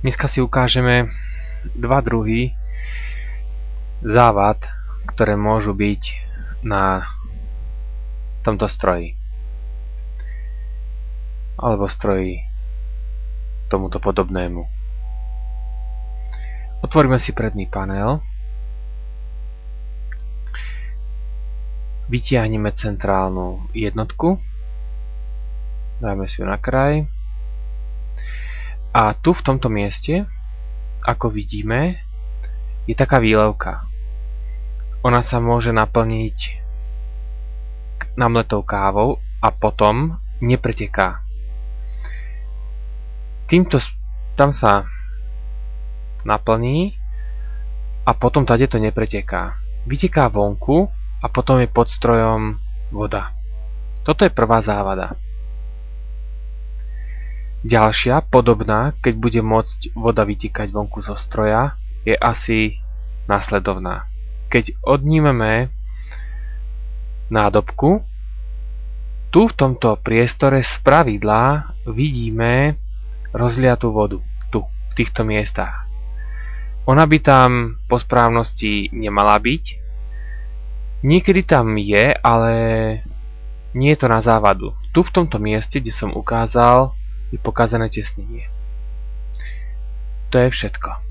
Dneska si ukážeme dva druhy závad, ktoré môžu byť na tomto stroji alebo stroji tomuto podobnému. Otvoríme si predný panel, vytiahneme centrálnu jednotku, dáme si ju na kraj a tu v tomto mieste, ako vidíme, je taká výlevka. Ona sa môže naplniť namletou kávou a potom nepreteká. Tam sa naplní a potom tady to nepreteká. Vyteká vonku a potom je pod strojom voda. Toto je prvá závada. Ďalšia, podobná, keď bude môcť voda vytekať vonku zo stroja, je asi nasledovná. Keď odnímeme nádobku, tu v tomto priestore spravidla vidíme rozliatú vodu. Tu, v týchto miestach. Ona by tam po správnosti nemala byť. Niekedy tam je, ale nie je to na závadu. Tu v tomto mieste, kde som ukázal, je pokazané tesnenie. To je všetko.